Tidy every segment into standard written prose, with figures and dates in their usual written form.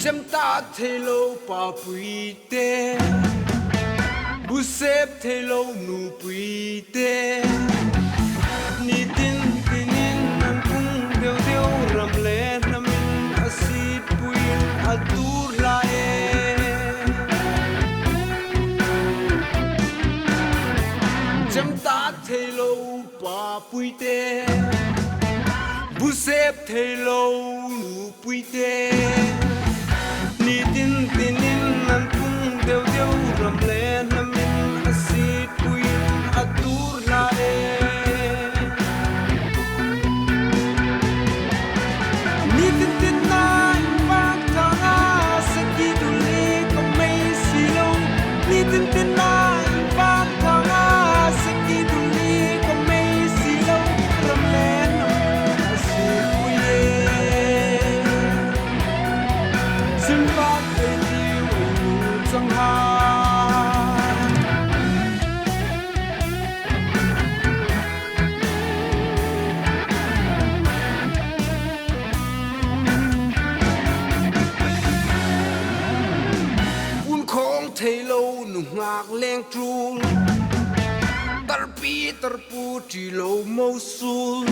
chấm ta thấy lâu pa bùi tê bu xếp thấy lâu nụ bùi tê ni tin tin nan cung điều điều ram lệ nam in asit bùi adur lae chấm ta thấy lâu pa bùi tê bu xếp thấy lâu nụ bùi tê ni tin tin nan cung điều điều ram lệ nam in asit bùi adur lae ni tin tin nan vang ta na saki tu le ko mai silo ni tin tin nan vang ta na saki tu le ko mai silo ram lệ nam asit bùi sim va te liu trong ha un khong thei lâu nu ngạc leng tru tar pi tar pu ti lo mo sul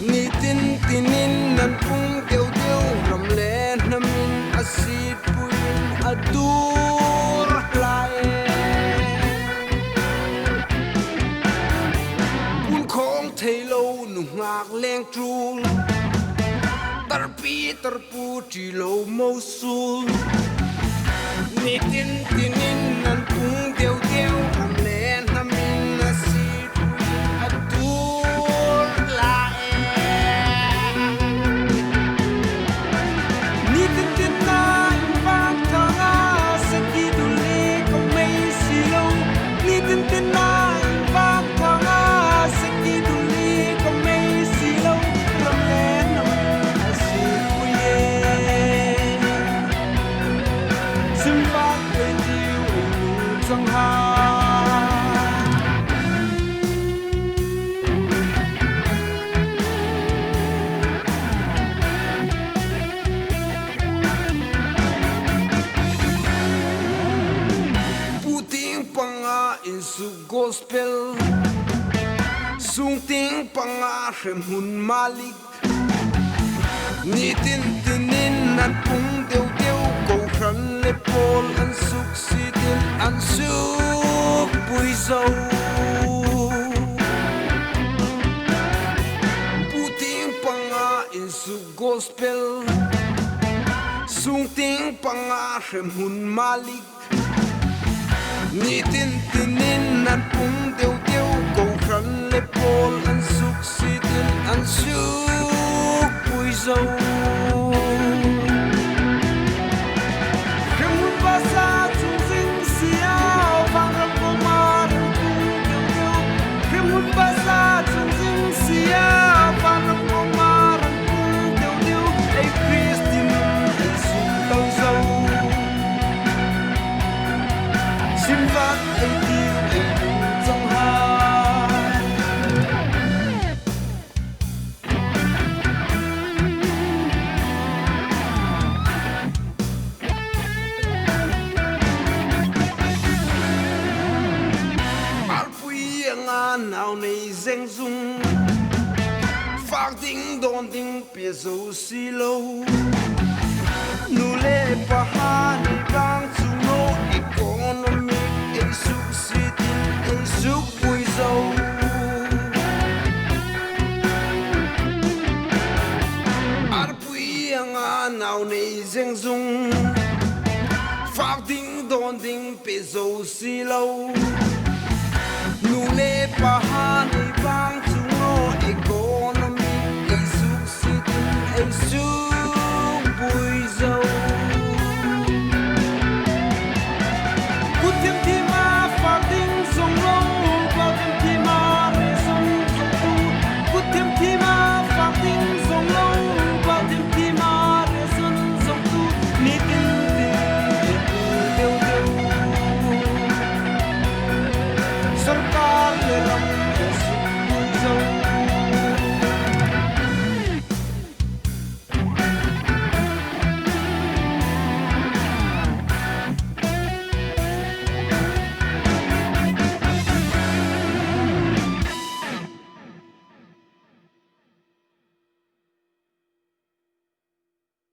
ni tin tinin nan pung deu deu ram le nam in asit puin adur lae un khong thei lâu nu ngạc leng tru tar pi tar pu ti lo mo sul ni tin tinin nan pung deu deu ram le nam in asit puin adur lae ni tin tin nan vang ta na saki tu le ko mai silo ni tin tin nan vang ta na saki tu le ko mai silo ram le nam asit puye sim va te liu trong ha puting panga in su gospel sung ting panga rem hun malik ni tin tinin nan pung deu deu ko khan le pol an suk sidin an suk pui zo puting panga in su gospel sung ting panga rem hun malik ni tin tinin nan pung deu deu ko khan le pol an suk sidin an suk pui zo kem pa sa chung sing sia vang ram ko mar pung deu deu kem pa sa chung sing sia vang ram ko mar pung deu deu ai Christin ai suk tau zo sim va ai liu ai trong ha mar pui nga nao nei zeng zung phang ding don ding pia zo si lo nu le pa ha ni bang chu no economy ai suk sitin ai suk pui zo ar pui nga nao nei zeng zung phang ding don ding pia zo si lo nu le pa ha ni bang chu no economy ai suk sitin ai suk pui zo Kutim ti ma fa ding song lo kutim ti ma re song song tu kutim ti ma fa ding song lo kutim ti ma re song song tu ni tin deu deu sarkar le ram